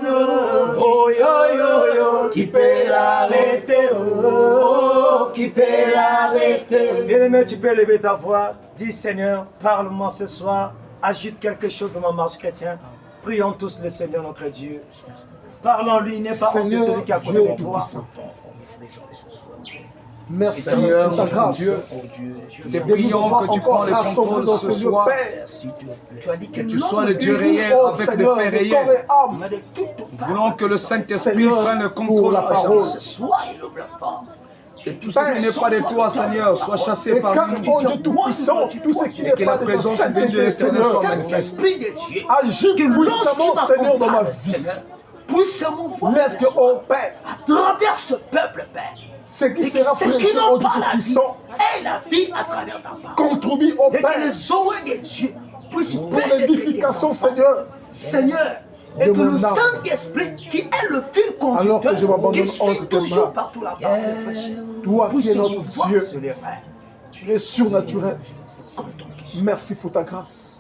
Oh yo yo yo, qui peut l'arrêter? Oh, qui peut l'arrêter? Bien-aimé, tu peux lever ta voix. Dis Seigneur, parle-moi ce soir. Agite quelque chose dans ma marche chrétienne. Prions tous le Seigneur notre Dieu. Parlons-lui, n'est pas honte de celui qui a côté de toi. Merci Seigneur, pour ta grâce. Dieu, te prions que tu prends le contrôle ce soir. Tu as dit que Tu sois le Dieu réel avec le fait réel. Nous voulons que le Saint-Esprit prenne le contrôle la parole. ce soir, il ouvre la porte. Et tout ce qui n'est pas de toi, Seigneur, soit chassé par Car nous. oh Dieu Tout-Puissant, tout ce qui Et n'est que la pas de ton présence de Saint-Esprit, l'Éternel soit Seigneur, manifeste. Saint-Esprit de Dieu, agis que puissamment, lorsqu'il Seigneur, dans ma vie. Seigneur, puisse mouvoir Laisse que, oh Père, à travers ce peuple, Père. ce qui Et que sera ceux qui prêché, n'ont oh Dieu pas la vie Tout-Puissant, aient la vie à travers ta parole. contribue, oh Et que Père, les oreilles de Dieu puissent pour pénétrer tes l'édification, enfants. Seigneur, Seigneur, et de que le mon âme. Saint-Esprit, qui est le fil Alors que je conducteur, m'abandonne qui suit entre tes toujours mains. partout la parole de prêcher, toi qui es puisse notre mouvoir Dieu, sur les rêves. le surnaturel. Comme ton Christ. Merci pour ta grâce.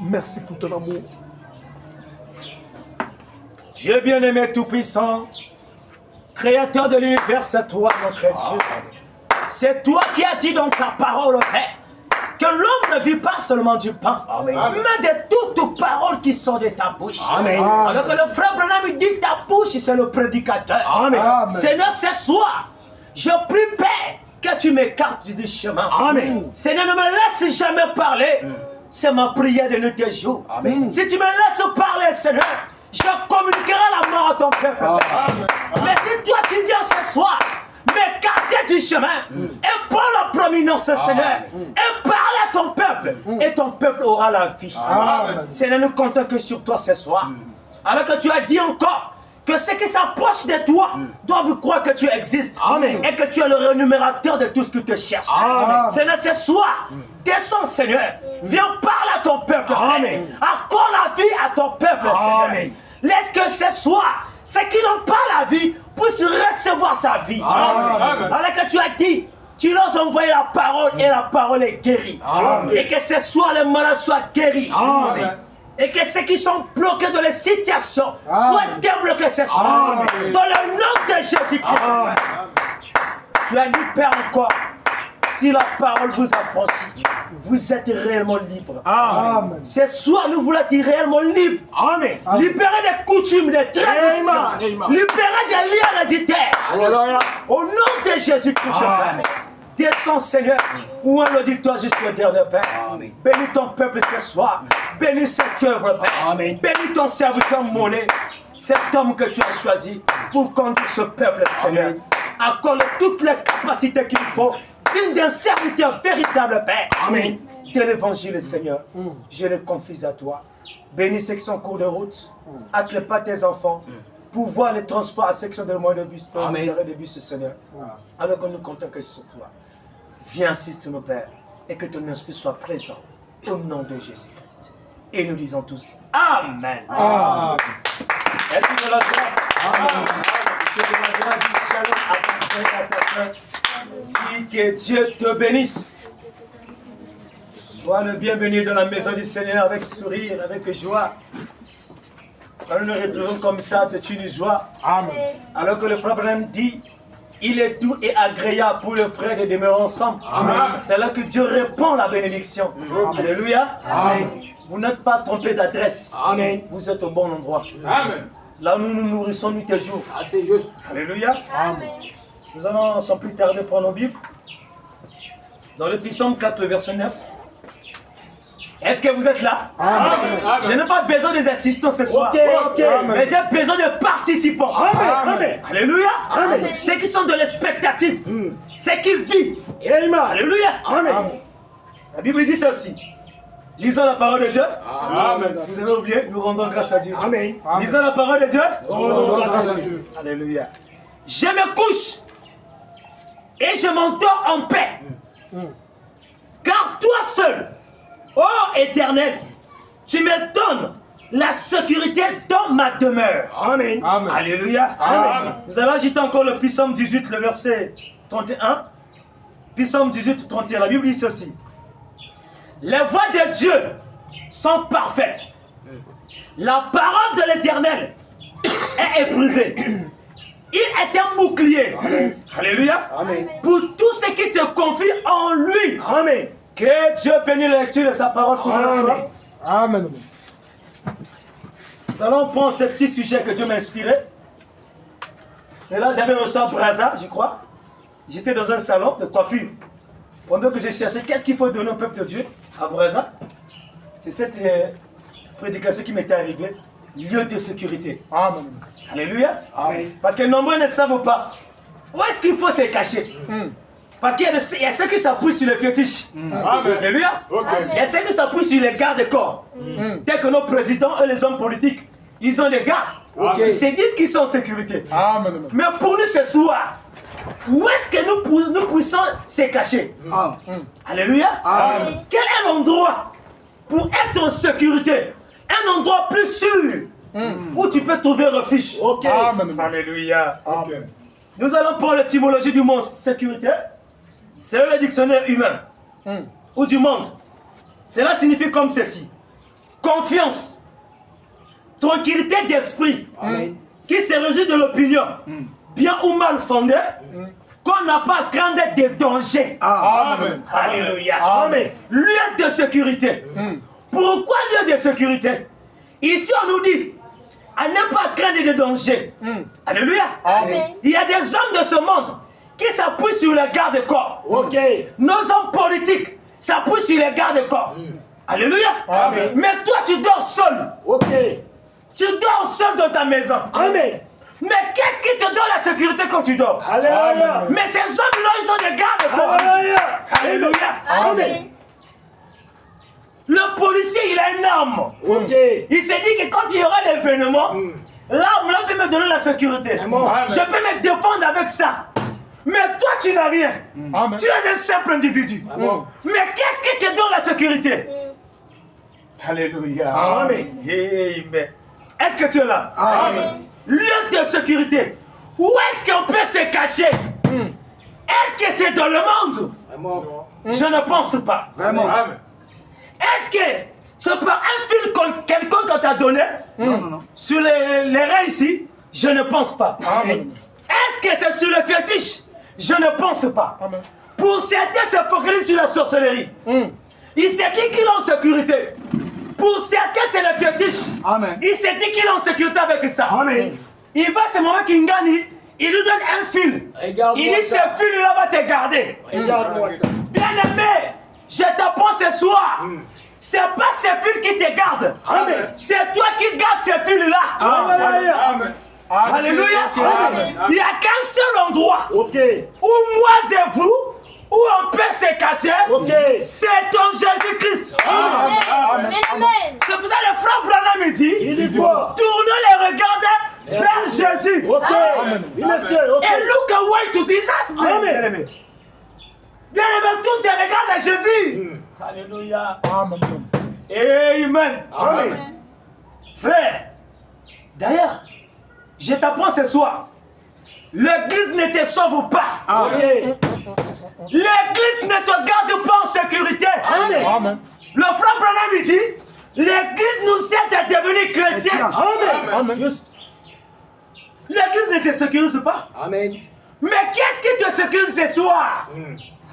Merci pour ton amour. Dieu bien-aimé tout-puissant, créateur de l'univers, c'est toi notre Dieu. C'est toi qui as dit dans ta parole, Père, que l'homme ne vit pas seulement du pain, mais de toutes parole qui sont de ta bouche. Amen. Alors que le frère Branham dit ta bouche, c'est le prédicateur. Amen. Amen. Seigneur, ce soir, je prie, Père, que tu m'écartes du chemin. Amen. Seigneur, ne me laisse jamais parler. C'est ma prière de nuit et jour. Amen. Si tu me laisses parler, Seigneur, je communiquerai la mort à ton peuple. Amen. Mais si toi tu viens ce soir, m'écarter du chemin et prends la prominence, Seigneur, et parle à ton peuple, et ton peuple aura la vie. Amen. Seigneur, nous comptons que sur toi ce soir. Alors que tu as dit encore que ceux qui s'approchent de toi doivent croire que tu existes. Amen. Et que tu es le rémunérateur de tout ce qui te cherche. Amen. Seigneur, ce soir, descends, Seigneur. Viens parler à ton peuple. Amen. Accorde la vie à ton peuple, Seigneur. Amen. Laisse que ce soir, ceux qui n'ont pas la vie puissent recevoir ta vie. Amen. Alors que tu as dit, tu leur as envoyé la parole et la parole est guérie. Amen. Et que ce soir, les malades soient guéris. Amen. Et que ceux qui sont bloqués dans les situations soient débloqués ce soir. Amen. Dans le nom de Jésus-Christ. Amen. Tu as dit, Père, encore, si la parole vous affranchit, vous êtes réellement libre. Amen. Ce soir, nous voulons être réellement libres. Amen. Libérés des coutumes, des traditions. Amen. Amen. Libérés des liens héréditaires. Alléluia. Au nom de Jésus-Christ, Amen. Père. Descends, Seigneur, où on l'auditoire jusqu'au dernier, Père. Amen. Bénis ton peuple ce soir. Bénis cette œuvre, Père. Amen. Bénis ton serviteur Monet, cet homme que tu as choisi pour conduire ce peuple, Seigneur. Amen. Accorde toutes les capacités qu'il faut, digne d'un serviteur véritable, Père. Amen. De l'évangile, Seigneur, je le confie à toi. Bénis ceux qui sont en cours de route. Attelle pas tes enfants pour voir les transports à section de moyens de bus, pour Amen. gérer des bus, Seigneur. Alors que nous comptons que c'est sur toi. Viens, assiste nos pères, et que ton esprit soit présent au nom de Jésus-Christ. Et nous disons tous Amen. Amen. Est-ce que de la joie? Amen. Si tu es de la joie, dis shalom à ton frère, à ta soeur. Dis que Dieu te bénisse. Sois le bienvenu dans la maison du Seigneur avec sourire, avec joie. Quand nous nous retrouvons comme ça, c'est une joie. Amen. Alors que le frère Branham dit, il est doux et agréable pour le frère de demeurer ensemble. Amen. C'est là que Dieu répond la bénédiction. Alléluia. Amen. Vous n'êtes pas trompé d'adresse. Amen. Vous êtes au bon endroit. Amen. Là où nous nous nourrissons nuit et jour. Ah, c'est juste. Alléluia. Amen. Nous allons sans plus tarder prendre nos Bibles. Dans le psaume 4, le verset 9. Est-ce que vous êtes là? Amen. Je n'ai pas besoin des assistants ce soir. Ok. Mais j'ai besoin de participants. Amen. Amen. Alléluia. Amen. Ceux qui sont de l'expectative. Ceux qui vivent. Amen. Alléluia. Amen. La Bible dit ceci. Lisons la parole de Dieu. Amen. Si vous avez oublié, nous rendons grâce à Dieu. Amen. Lisons la parole de Dieu. Rendons grâce à Dieu. Alléluia. Je me couche et je m'endors en paix. Car toi seul, ô Éternel, tu me donnes la sécurité dans ma demeure. Amen. Amen. Alléluia. Amen. Vous allez agiter encore le psaume 18, le verset 31. Psaume 18, 31. La Bible dit ceci. Les voies de Dieu sont parfaites. La parole de l'Éternel est éprouvé. Il est un bouclier. Amen. Alléluia. Amen. Pour tous ceux qui se confient en lui. Amen. Que Dieu bénisse la lecture de sa parole pour nous ce soir. Amen. Nous allons prendre ce petit sujet que Dieu m'a inspiré. C'est là que j'avais reçu un Brazza, je crois. J'étais dans un salon de coiffure. Pendant que j'ai cherché qu'est-ce qu'il faut donner au peuple de Dieu à Brazza, c'est cette prédication qui m'était arrivée. Lieu de sécurité. Amen. Alléluia. Amen. Parce que nombreux ne savent pas où est-ce qu'il faut se cacher. Parce qu'il y a ceux qui s'appuient sur les fétiches. Amen. Alléluia. Ok. Il y a ceux qui s'appuient sur les gardes-corps. Dès que nos présidents et les hommes politiques, ils ont des gardes. Ok. Ils se disent qu'ils sont en sécurité. Amen. Mais pour nous ce soir, où est-ce que nous puissions se cacher? Alléluia. Amen. Quel est l'endroit pour être en sécurité? Un endroit plus sûr où tu peux trouver refuge. Ok. Amen. Alléluia. Amen. Nous allons prendre l'étymologie du mot sécurité. C'est le dictionnaire humain ou du monde. Cela signifie comme ceci: confiance, tranquillité d'esprit Amen. qui se résulte de l'opinion, bien ou mal fondée, qu'on n'a pas à craindre des dangers. Amen. Alléluia. Amen. Lieu de sécurité. Pourquoi lieu de sécurité? Ici, on nous dit à ne pas craindre des dangers. Alléluia. Amen. Il y a des hommes de ce monde qui s'appuient sur les gardes-corps. Ok. Nos hommes politiques s'appuient sur les gardes-corps. Alléluia. Amen. Mais toi, tu dors seul. Ok. Tu dors seul dans ta maison. Amen. Mais qu'est-ce qui te donne la sécurité quand tu dors? Alléluia. Amen. Mais ces hommes-là, ils ont des gardes-corps. Alléluia. Alléluia. Amen. Le policier, il a une arme. Ok. Il s'est dit que quand il y aura l'événement, l'arme-là peut me donner la sécurité. Amen. Je peux me défendre avec ça. Mais toi, tu n'as rien. Amen. Tu es un simple individu. Amen. Mais qu'est-ce qui te donne la sécurité? Alléluia. Amen. Amen. Est-ce que tu es là? Amen. Lieu de sécurité. Où est-ce qu'on peut se cacher? Est-ce que c'est dans le monde? Vraiment. Je ne pense pas. Vraiment. Amen. Est-ce que c'est par un fil quelqu'un qu'on t'a donné Non, non, non. sur les reins ici? Je ne pense pas. Amen. Est-ce que c'est sur le fétiche? Je ne pense pas. Amen. Pour certains, se focalisent sur la sorcellerie. Il s'est dit qu'il est en sécurité. Pour certains, c'est le fétiche. Amen. Il s'est dit qu'il est en sécurité avec ça. Amen. Il va ce moment qu'il gagne, il lui donne un fil. Regarde-moi Il dit ça. ce fil-là va te garder. Regarde-moi ça. Bien aimé, je t'apprends ce soir. C'est pas ce fil qui te garde. Amen. C'est toi qui gardes ce fil-là. Alléluia. Amen. Alléluia. Amen. Il n'y a qu'un seul endroit Ok. où moi et vous, où on peut se cacher, Ok. c'est en Jésus-Christ. Amen. C'est pour ça que le frère Branham me dit, Il dit quoi? tournez les regards vers Jésus. Ok. Amen. Bien sûr. Ok. Et look away to Jesus. Amen. Bien-aimé. Bien-aimé, tourne tes regards à Jésus. Alléluia. Amen. Amen. Amen. Frère, d'ailleurs, je t'apprends ce soir, l'église ne te sauve pas. Ok. L'église ne te garde pas en sécurité. Amen. Amen. Le frère Branham il dit, l'église nous aide à devenir chrétiens. Amen. Amen. Juste. L'église ne te sécurise pas. Amen. Mais qu'est-ce qui te sécurise ce soir?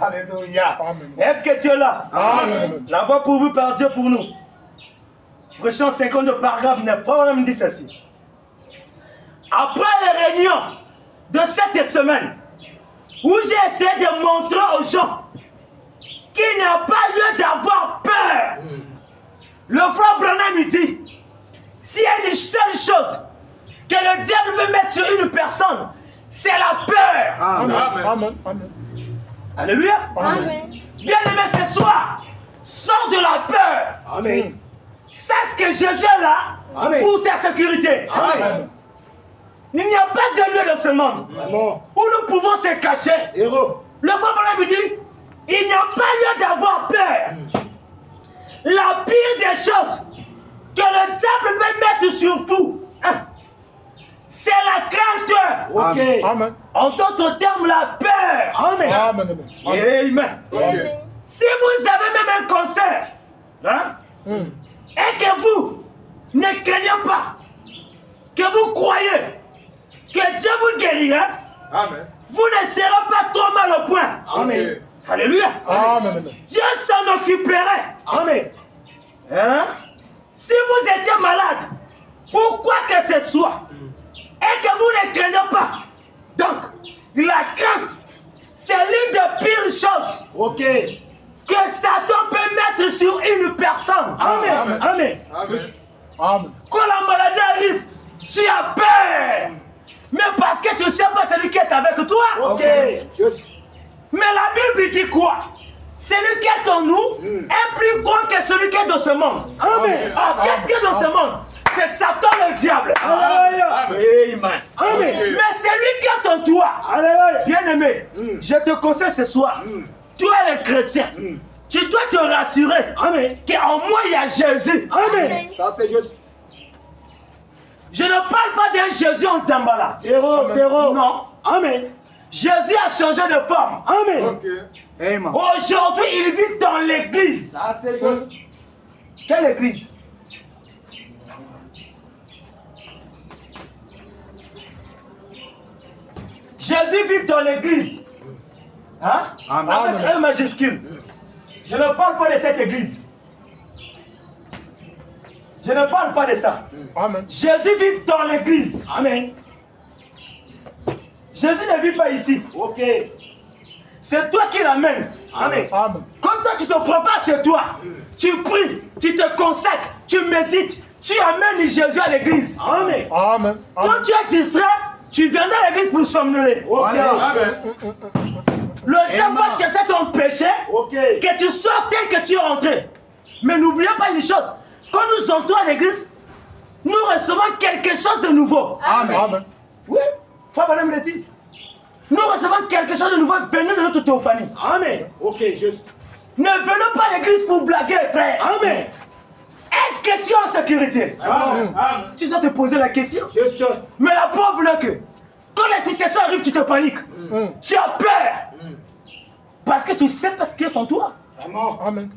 Alléluia. Amen. Est-ce que tu es là? Amen. La voix pourvue par Dieu pour nous. Prêchons 52 paragraphe 9. Frère Branham dit ceci. Après les réunions de cette semaine, où j'ai essayé de montrer aux gens qu'il n'y a pas lieu d'avoir peur, le frère Branham il dit, s'il y a une seule chose que le diable peut mettre sur une personne, c'est la peur. Amen. Amen. Amen. Alléluia. Amen. Bien aimé ce soir, sors de la peur. Amen. Sache que Jésus est là Amen. pour ta sécurité. Amen. Il n'y a pas de lieu dans ce monde Vraiment. où nous pouvons se cacher. Zéro. Le frère Branham dit, il n'y a pas lieu d'avoir peur. La pire des choses que le diable peut mettre sur vous, hein, c'est la crainte. Ok. Amen. En d'autres termes, la peur. Amen. Amen. Amen. Amen. Si vous avez même un concert, hein, et que vous ne craignez pas, que vous croyez que Dieu vous guérira, Amen. vous ne serez pas trop mal au point. Amen. Alléluia. Amen. Dieu s'en occuperait. Amen. Hein? Si vous étiez malade, ou quoi que ce soit, et que vous ne craignez pas, donc la crainte, c'est l'une des pires choses Ok. que Satan peut mettre sur une personne. Amen. Amen. Amen. Amen. Quand la maladie arrive, tu as peur. Mais parce que tu ne sais pas celui qui est avec toi. Ok. Mais la Bible dit quoi? Celui qui est en nous est plus grand que celui qui est dans ce monde. Amen. Ah, qu'est-ce qui est dans ce monde? C'est Satan le diable. Alléluia. Amen. Amen. Mais celui qui est en toi, Alléluia. bien-aimé, je te conseille ce soir, toi le chrétien, tu dois te rassurer Amen. qu'en moi il y a Jésus. Amen. Ça c'est juste. Je ne parle pas d'un Jésus en Zambala. Zéro. Non. Amen. Jésus a changé de forme. Amen. Ok. Amen. Aujourd'hui, il vit dans l'église. Ça c'est juste. Quelle église? Jésus vit dans l'église. Hein? Amen. Avec un majuscule. Je ne parle pas de cette église. Je ne parle pas de ça. Amen. Jésus vit dans l'église. Amen. Jésus ne vit pas ici. Ok. C'est toi qui l'amènes. Amen. Amen. Comme toi, tu te prépares chez toi. Tu pries, tu te consacres, tu médites. Tu amènes Jésus à l'église. Amen. Amen. Quand tu es distrait, tu viendras à l'église pour somnoler. Voilà. Amen. Le diable va chercher ton péché, Ok. que tu sois tel que tu es rentré. Mais n'oublions pas une chose. Quand nous entrons à l'église, nous recevons quelque chose de nouveau. Amen. Oui, Frère Madame le dit. Nous recevons quelque chose de nouveau venant de notre théophanie. Amen. Ok, juste. Ne venons pas à l'église pour blaguer, frère. Amen. Est-ce que tu es en sécurité? Amen. Tu dois te poser la question. Juste. Mais la preuve là que, quand la situation arrive, tu te paniques. Tu as peur. Parce que tu ne sais pas ce qui est en toi. Vraiment. Amen.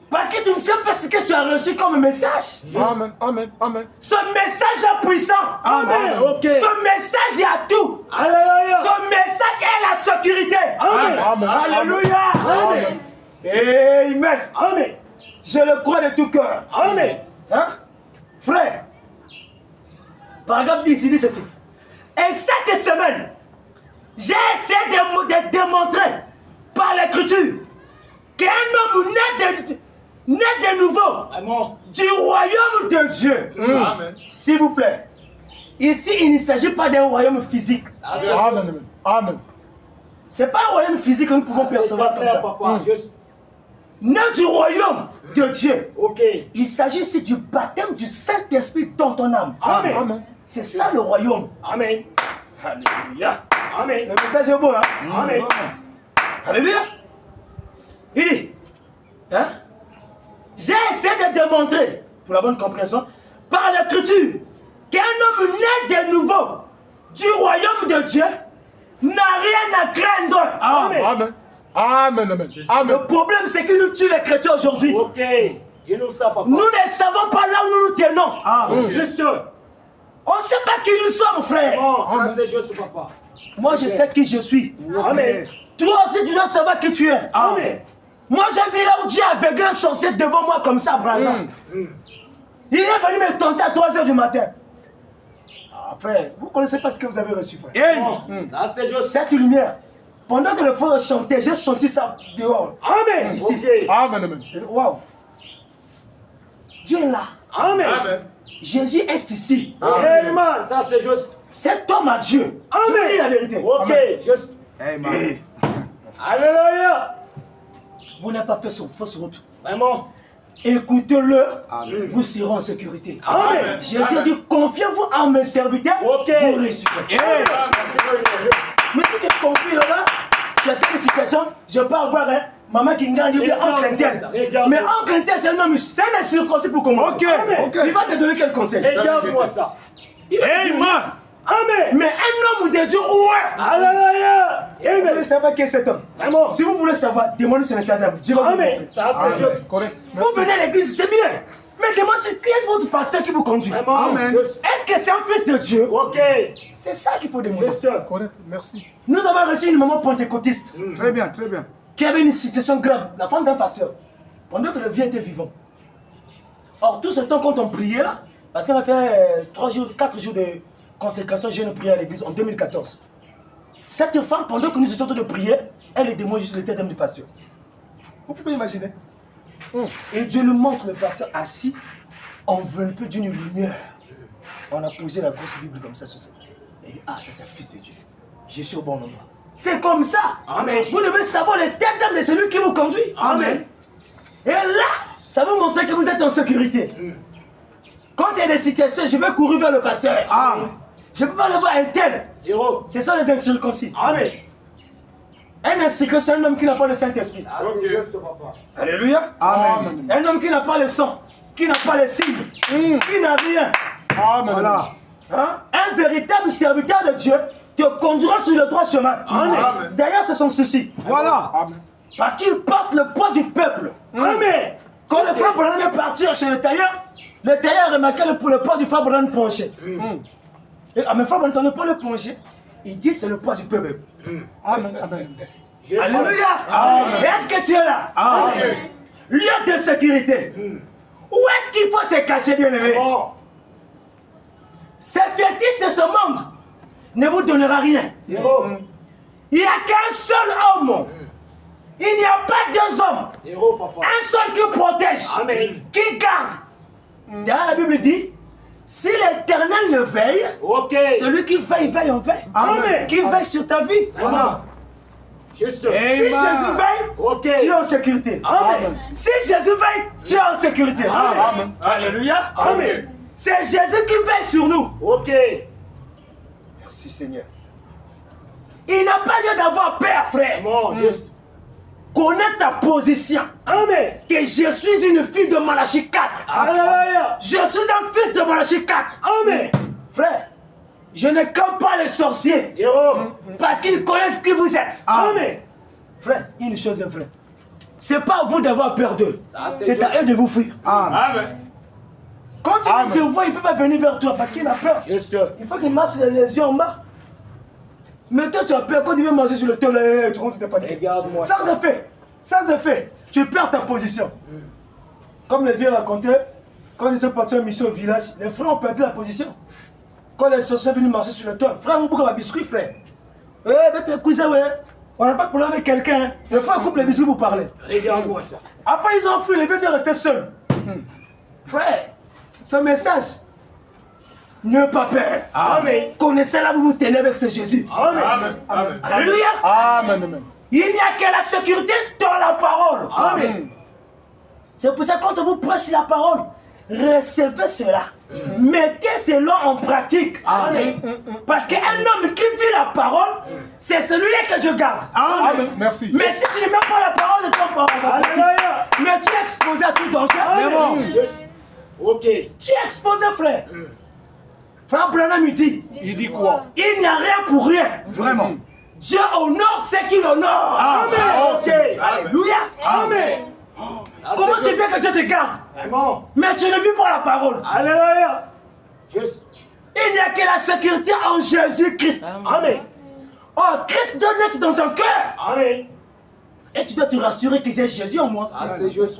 Parce que tu ne sais pas ce que tu as reçu comme message. Amen. Amen. Amen. Ce message est puissant. Amen. Ok. Ce message est à tout. Alléluia. Ce message est la sécurité. Amen. Amen. Alléluia. Amen. Amen. Amen. Je le crois de tout cœur. Amen. Hein? Frère, paragraphe 10, il dit ceci. Et cette semaine, j'ai essayé de démontrer par l'écriture qu'un homme né de nouveau Vraiment. du royaume de Dieu. Amen. S'il vous plaît, ici il ne s'agit pas d'un royaume physique. Ça c'est juste. Amen. Amen. Ce n'est pas un royaume physique que nous pouvons percevoir comme ça. Papa. Juste. Né du royaume de Dieu. Ok. Il s'agit ici du baptême du Saint-Esprit dans ton âme. Amen. Amen. C'est ça le royaume. Amen. Alléluia. Amen. Le message est beau, hein? Amen. Alléluia. Il dit, hein? J'ai essayé de démontrer, pour la bonne compréhension, par l'écriture, qu'un homme né de nouveau du royaume de Dieu n'a rien à craindre. Amen. Amen. Amen. Amen. Amen. Le problème, c'est que nous tuons les chrétiens aujourd'hui. Ok. Dis-nous ça, papa. Nous ne savons pas là où nous nous tenons. Amen. Juste. On ne sait pas qui nous sommes, frère. Bon, ça c'est juste, papa. Moi, je sais qui je suis. Amen. Toi aussi, tu dois savoir qui tu es. Amen. Moi, j'ai vu là où Dieu a aveuglé un sorcier devant moi comme ça, Brazza. Il est venu me tenter à 3 h du matin. Ah, frère, vous ne connaissez pas ce que vous avez reçu, frère. Bon, ça c'est juste. Cette lumière, pendant que le frère chantait, j'ai senti ça dehors. Amen. Ici. Ok. Amen. Amen. Waouh. Dieu est là. Amen. Amen. Jésus est ici. Amen. Ça c'est juste. Cet homme a Dieu. Je vous dis la vérité. Ok. Juste. Amen. Alléluia. Vous n'avez pas fait sur fausse route. Vraiment. Écoutez-le, vous serez en sécurité. Amen. Jésus a dit, confiez-vous en mes serviteurs, Ok. vous réussirez. Mais si tu te confies là, tu as telle situation, je peux avoir maman qui gagne, il dit oncle interne. Mais oncle interne, c'est un homme, c'est un circoncis pour commencer. Ok. Il va te donner quel conseil? Regarde-moi ça. Il va te dire, Amen. mais un homme de Dieu, ouais. Alléluia. Vous voulez savoir qui est cet homme? Vraiment. Si vous voulez savoir, demandez sur l'état d'âme. Dieu va vous Amen. montrer. Ça c'est juste. Correct. Vous venez à l'église, c'est bien. Mais demande qui est votre pasteur qui vous conduit? Vraiment. Amen. Est-ce que c'est un fils de Dieu? Ok. C'est ça qu'il faut demander. Correct. Merci. Nous avons reçu une maman pentecôtiste Très bien, très bien. qui avait une situation grave, la femme d'un pasteur, pendant que le vieux était vivant. Or, tout ce temps, quand on priait là, parce qu'on a fait 4 jours de consécration, j'ai une prière à l'église en 2014. Cette femme, pendant que nous étions en train de prier, elle est démon juste le tête du pasteur. Vous pouvez imaginer? Et Dieu nous montre le pasteur assis, enveloppé d'une lumière. On a posé la grosse Bible comme ça sur ça. Et il dit, ah, ça c'est le fils de Dieu. Je suis au bon endroit. C'est comme ça. Amen. Vous devez savoir le tête d'âme de celui qui vous conduit. Amen. Et là, ça vous montrer que vous êtes en sécurité. Quand il y a des situations, je vais courir vers le pasteur. Amen. Je ne peux pas le voir un tel. Zéro. Ce sont les incirconcis. Amen. Un incirconcis, c'est un homme qui n'a pas le Saint-Esprit. Alléluia. Amen. Un homme qui n'a pas le sang, qui n'a pas les signes, qui n'a rien. Amen. Voilà. Hein? Un véritable serviteur de Dieu te conduira sur le droit chemin. Amen. D'ailleurs, c'est son souci. Voilà. Amen. Parce qu'il porte le poids du peuple. Amen. Quand le frère Branham est parti chez le tailleur a remarqué le poids du frère Branham penché. Et mais frère Branham ne pas le pencher. Il dit c'est le poids du peuple. Amen. Amen. Alléluia. Est-ce que tu es là? Amen. Lieu de sécurité. Où est-ce qu'il faut se cacher, bien aimé? Bon. Ces fétiches de ce monde ne vous donnera rien. Zéro. Il n'y a qu'un seul homme. Il n'y a pas deux hommes. Zéro, papa. Un seul qui protège, Amen. qui garde. D'ailleurs, la Bible dit, si l'Éternel le veille, Ok. celui qui veille, veille en veille. Amen. Qui veille sur ta vie. Voilà. Juste. Si Jésus veille, Ok. tu es en sécurité. Amen. Si Jésus veille, tu es en sécurité. Amen. Alléluia. Amen. C'est Jésus qui veille sur nous. Ok. Merci Seigneur. Il n'a pas lieu d'avoir peur, frère. Bon, juste. Connais ta position. Amen. Que je suis une fille de Malachie 4. Alléluia. Je suis un fils de Malachie 4. Amen. Frère, je ne campe pas les sorciers. Zéro. Parce qu'ils connaissent qui vous êtes. Amen. Frère, une chose est vraie. C'est pas à vous d'avoir peur d'eux. c'est C'est à eux de vous fuir. Amen. Quand il te voit, il ne peut pas venir vers toi parce qu'il a peur. Juste. Il faut qu'il marche les yeux en bas. Mais toi, tu as peur. Quand il veut manger sur le toit, tu commences à te paniquer. Regarde-moi. Sans effet. Sans effet. Tu perds ta position. Comme le vieux racontait, quand ils sont partis en mission au village, les frères ont perdu la position. Quand les sorciers sont venus marcher sur le toit, frère, on coupe un biscuit, frère. Mais tes cousins, ouais. On n'a pas de problème avec quelqu'un. Les frères coupent les biscuits pour parler. Regarde-moi ça. Après, ils ont fui, les vieux étaient restés seuls. Frère, ce message, n'ayez pas peur. Amen. Connaissez là où vous tenez avec ce Jésus. Amen. Amen. Alléluia. Amen. Amen. Il n'y a que la sécurité dans la parole. Amen. C'est pour ça que quand on vous prêche la parole, recevez cela. Mettez cela en pratique. Amen. Parce qu'un homme qui vit la parole, c'est celui-là que Dieu garde. Amen. Merci. Mais si tu ne mets pas la parole de ton parole, Alléluia. mais tu es exposé à tout danger. Amen. Juste. Ok. Tu es exposé, frère. Frère Branham il dit, Il dit quoi? il n'y a rien pour rien. Vraiment. Dieu honore ce qu'il honore. Amen. Ok. Alléluia. Amen. Comment tu fais que Dieu te garde? Vraiment. Mais tu ne vis pas la parole. Alléluia. Juste. Il n'y a que la sécurité en Jésus-Christ. Amen. Oh, Christ doit être dans ton cœur. Amen. Et tu dois te rassurer que j'ai Jésus en moi. Ah, c'est juste.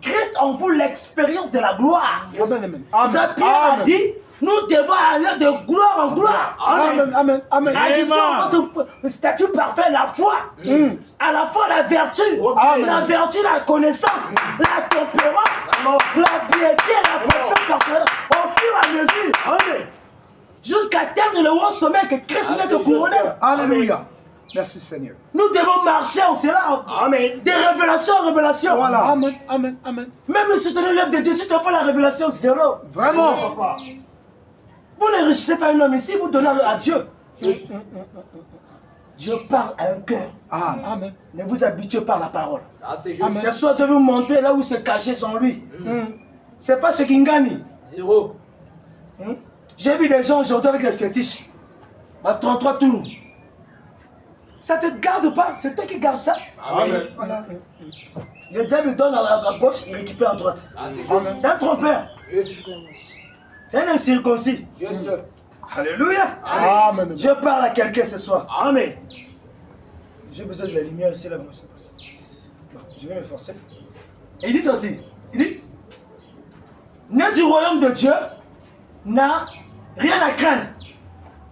Christ en vous l'expérience de la gloire. Amen. C'est ça, Pierre a dit, nous devons aller de gloire en gloire. Amen. Amen. Amen. Ajoutons votre statut parfait, la foi. À la fois la vertu. Amen. La vertu, la connaissance, la tempérance, la piété, la fonction corporelle. Au fur et à mesure. Amen. Jusqu'à atteindre le haut sommet que Christ vient te couronner. Alléluia. Merci Seigneur. Nous devons marcher en cela. Amen. Des révélations en révélation. Voilà. Amen. Amen. Amen. Même si tu l'œuvre de Dieu, si tu n'as pas la révélation, zéro. Vraiment. Vous n'enrichissez pas un homme ici, vous donnez à Dieu. Dieu parle à un cœur. Amen. Ne vous habituez pas à la parole. Ça, c'est juste. Ce soir, Dieu veut vous montrer là où se cacher son lui. C'est pas ce qui gagne. Zéro. J'ai vu des gens aujourd'hui avec les fétiches. À 33 tours. Ça te garde pas, c'est toi qui garde ça. Amen. Voilà. Le diable donne à gauche, il récupère à droite. C'est un trompeur. C'est un incirconcis. Alléluia. Amen. Je parle à quelqu'un ce soir. Amen. J'ai besoin de la lumière ici, là, comment ça passe. Bon, je vais m'efforcer. Et il dit ceci. Il dit, né du royaume de Dieu n'a rien à craindre.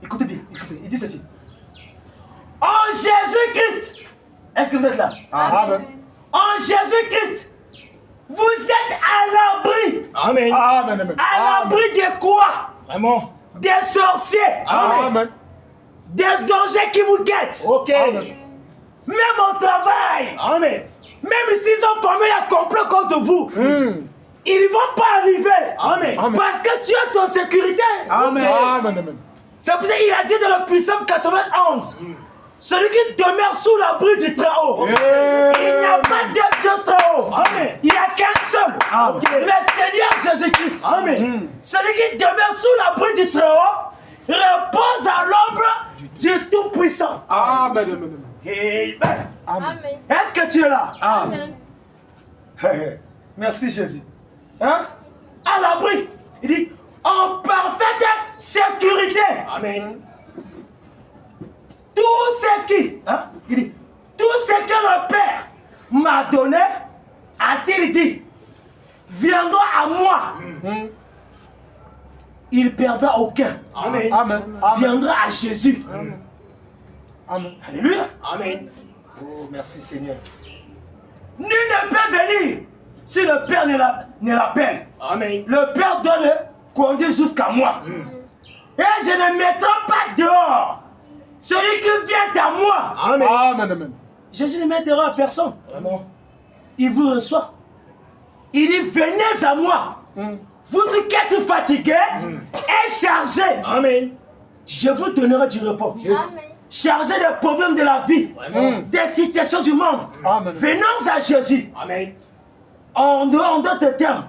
Écoutez bien, écoutez. Il dit ceci. En Jésus-Christ. Est-ce que vous êtes là? Amen. En Jésus-Christ, vous êtes à l'abri. Amen. Amen. À l'abri de quoi? Vraiment. Des sorciers. Amen. Des dangers qui vous guettent. Ok. Amen. Même au travail. Amen. Même s'ils ont formé un complot contre vous, ils ne vont pas arriver. Amen. Amen. Parce que tu es en sécurité. Amen. Amen. C'est pour ça qu'il a dit dans le Psaume 91, celui qui demeure sous l'abri du Très-Haut. Il n'y a pas de Dieu Très-Haut. Amen. Il n'y a qu'un seul. Amen. Le Seigneur Jésus-Christ. Amen. Celui qui demeure sous l'abri du Très-Haut repose à l'ombre du Tout-Puissant. Amen. Amen. Amen. Est-ce que tu es là? Amen. Merci Jésus. Hein? À l'abri. Il dit en parfaite sécurité. Amen. Tout ce qui, hein? Il dit, tout ce que le Père m'a donné, a-t-il dit, viendra à moi. Il ne perdra aucun. Amen. Amen. Viendra à Jésus. Amen. Alléluia. Amen. Oh, merci Seigneur. Nul ne peut venir si le Père ne l'appelle. Amen. Le Père doit le conduire jusqu'à moi. Et je ne mettrai pas dehors celui qui vient à moi. Amen. Amen. Jésus ne met dehors à personne. Vraiment. Il vous reçoit. Il dit, venez à moi. Vous qui êtes fatigués et chargés. Amen. Je vous donnerai du repos. Amen. Chargés des problèmes de la vie, des situations du monde. Amen. Venons à Jésus. Amen. En d'autres termes,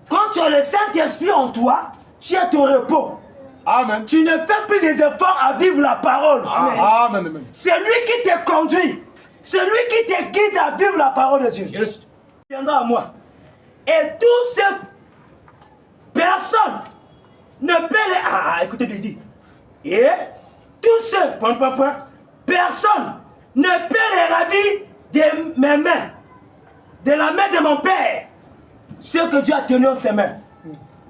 quand tu as le Saint-Esprit en toi, tu as ton repos. Amen. Tu ne fais plus des efforts à vivre la parole. Amen. C'est lui qui te conduit. C'est lui qui te guide à vivre la parole de Dieu. Juste. Il viendra à moi. Et toutes ces personnes ne peuvent les... écoutez bien dit. Et tous ces... personne ne peut les ravir de mes mains. De la main de mon Père. Ce que Dieu a tenu entre ses mains.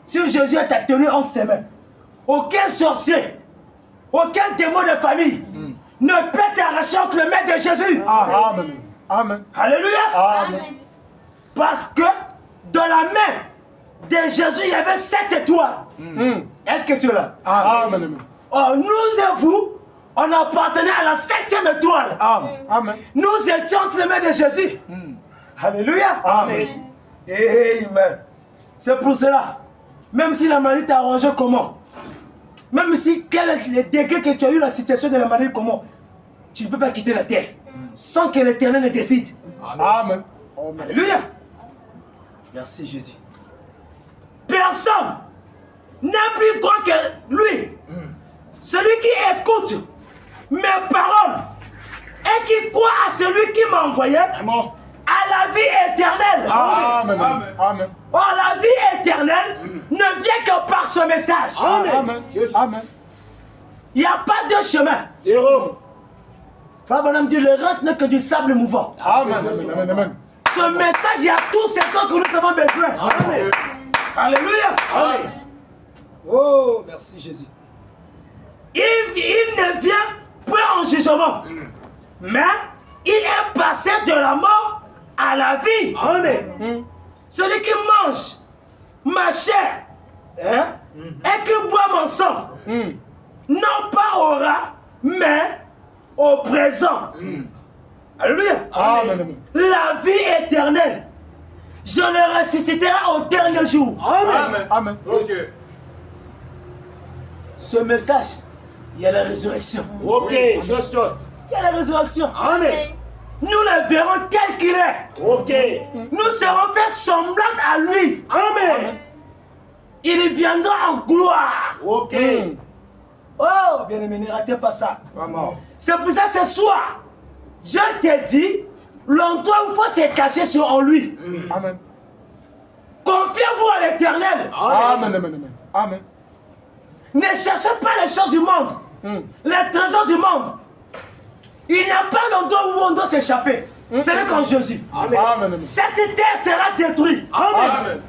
Si Jésus a tenu entre ses mains. Aucun sorcier, aucun démon de famille ne peut t'arracher entre les mains de Jésus. Amen. Amen. Alléluia. Amen. Parce que dans la main de Jésus, il y avait 7 étoiles. Est-ce que tu es là? Amen. Oh, nous et vous, on appartenait à la 7e étoile. Amen. Nous étions entre les mains de Jésus. Alléluia. Amen. Amen. C'est pour cela, même si la maladie t'a arrangé comment, même si quel est le degré que tu as eu la situation de la maladie comment, tu ne peux pas quitter la terre sans que l'Éternel ne décide. Amen. Alléluia. Merci Jésus. Personne n'est plus grand que lui. Celui qui écoute mes paroles et qui croit à celui qui m'a envoyé Vraiment. à la vie éternelle. Amen. Amen. Or, la vie éternelle ne vient que par ce message. Amen. Amen. Il n'y a pas de chemin. Zéro. Frère Bonhomme dit, le reste n'est que du sable mouvant. Amen. Amen. Ce message, il y a tout ce temps que nous avons besoin. Amen. Alléluia. Amen. Oh, merci Jésus. Il ne vient pas en jugement, mais il est passé de la mort à la vie. Amen. Celui qui mange ma chair et qui boit mon sang, non pas aura, mais au présent. Alléluia. Amen. La vie éternelle, je le ressusciterai au dernier jour. Amen. Amen. Ce message, il y a la résurrection. Ok, juste. Il y a la résurrection. Amen. Nous le verrons tel qu'il est. Ok. Nous serons faits semblables à lui. Amen. Il viendra en gloire. Ok. Oh, bien-aimé, ne ratez pas ça. Vraiment. C'est pour ça ce soir, je te dis, L'endroit où il faut se cacher sur en lui. Amen. Confiez-vous à l'Éternel. Amen. Amen. Amen. Amen. Ne cherchez pas les choses du monde, les trésors du monde. Il n'y a pas d'endroit où on doit s'échapper. Ce n'est qu'en Jésus. Amen. Cette terre sera détruite. Amen.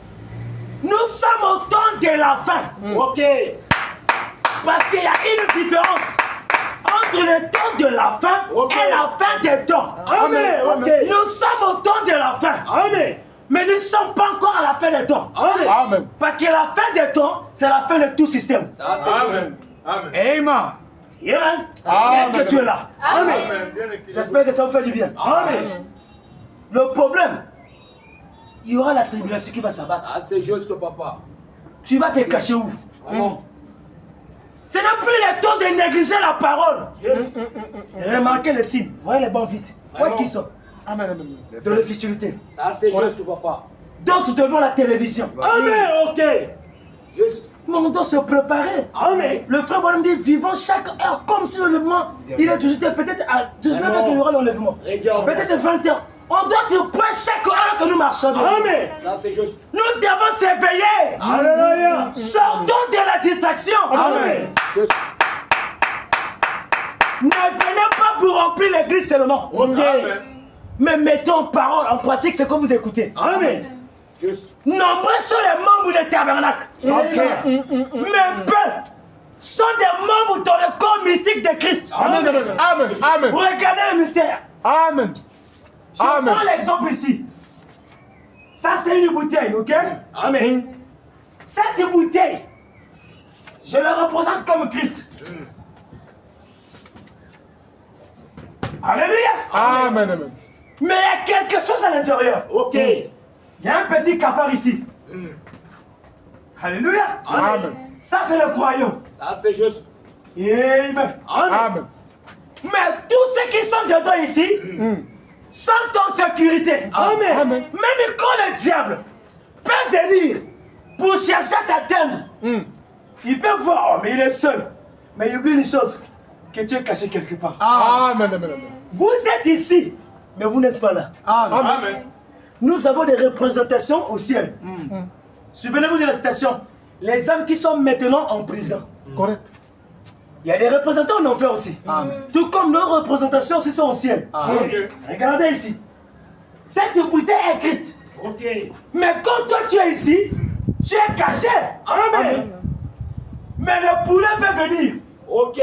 Nous sommes au temps de la fin. Ok. Parce qu'il y a une différence entre le temps de la fin et la fin des temps. Amen. Ok. Nous sommes au temps de la fin. Amen. Mais nous ne sommes pas encore à la fin des temps. Amen. Amen. Parce que la fin des temps, c'est la fin de tout système. Ça, c'est Amen. Amen. Amen. Amen. Amen. Est-ce que tu es là? Amen. J'espère que ça vous fait du bien. Amen. Le problème, il y aura la tribulation qui va s'abattre. Ça, c'est juste, papa. Tu vas te cacher où? Vraiment. Ce n'est plus le temps de négliger la parole. Remarquez les signes. Voyez les bancs vides. Où est-ce qu'ils sont? Amen. Amen. Dans le futurité. Ça, c'est juste, papa. D'autres devant la télévision. Amen. Ok. Juste. Mais on doit se préparer. Amen. Le frère Bonhomme dit vivons chaque heure comme si l'enlèvement, il est 18 heures, peut-être à 19 heures qu'il y aura l'enlèvement. Regarde. Peut-être 20 heures. On doit te prendre chaque heure que nous marchons. Amen. Ça, c'est juste. Nous devons s'éveiller. Alléluia. Sortons de la distraction. Amen. Juste. Ne venez pas pour remplir l'église seulement. Ok. Mais mettons en parole, en pratique ce que vous écoutez. Amen. Juste. Nombreux sont les membres du tabernacle. Mais peu sont des membres dans le corps mystique de Christ. Amen. Amen. Amen. Regardez le mystère. Amen. Je prends l'exemple ici. Ça, c'est une bouteille, ok? Amen. Cette bouteille, je la représente comme Christ. Alléluia. Amen. Amen. Mais il y a quelque chose à l'intérieur. Ok. Il y a un petit cafard ici. Alléluia. Amen. Ça, c'est le croyant. Ça, c'est juste. Amen. Amen. Mais tous ceux qui sont dedans ici sont en sécurité. Amen. Amen. Même quand le diable peut venir pour chercher à t'atteindre, il peut voir, oh, mais il est seul. Mais il oublie une chose, que tu es caché quelque part. Amen. Amen. Vous êtes ici, mais vous n'êtes pas là. Amen. Nous avons des représentations au ciel. Souvenez-vous de la citation. Les âmes qui sont maintenant en prison. Correct. Il y a des représentants en enfer aussi. Tout comme nos représentations aussi sont au ciel. Regardez ici. Cette bouteille est Christ. Ok. Mais quand toi tu es ici, tu es caché. Amen. Mais le poulet peut venir. Ok.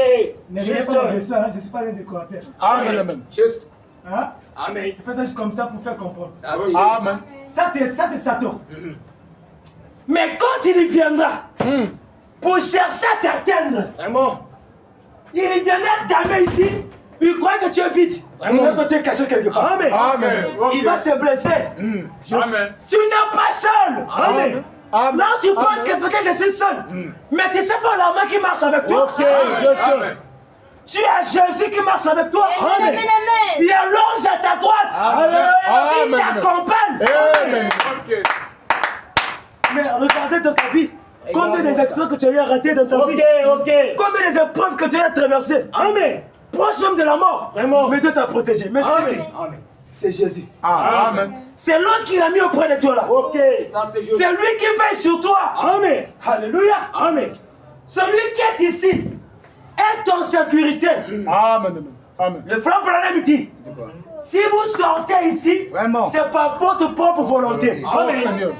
Ne Juste. pas ça, je ne suis pas un décorateur. Amen. Amen. Juste. Hein? Amen. Je fais ça juste comme ça pour faire comprendre. Ça, c'est juste. Amen. Ça c'est Satan. Mais quand il viendra pour chercher à t'atteindre, Vraiment. il viendra damer ici, il croit que tu es vide. Vraiment. Même quand tu es caché quelque part. Amen. Amen. Il va se blesser. Amen. Tu n'es pas seul. Amen. Amen. Là, tu penses que peut-être je suis seul. Mais tu sais pas la main qui marche avec toi. Ok. Juste. Amen. Tu as Jésus qui marche avec toi. Amen. Il y a l'ange à ta droite. Il Amen. t'accompagne. Amen. Mais regardez dans ta vie. Combien des actions que tu as raté dans ta Ok. vie. Ok. Combien des épreuves que tu as traversées. Amen. Proche même de la mort. Vraiment. Mais Dieu t'a protégé. Mais c'est Amen. qui? Amen. C'est Jésus. Amen. C'est l'ange qui l'a mis auprès de toi là. Ok. Ça, c'est juste. C'est lui qui veille sur toi. Amen. Alléluia. Amen. Celui qui est ici est en sécurité. Amen. Amen. Le frère Branham dit, si vous sortez ici, c'est par votre propre volonté. Oh Seigneur.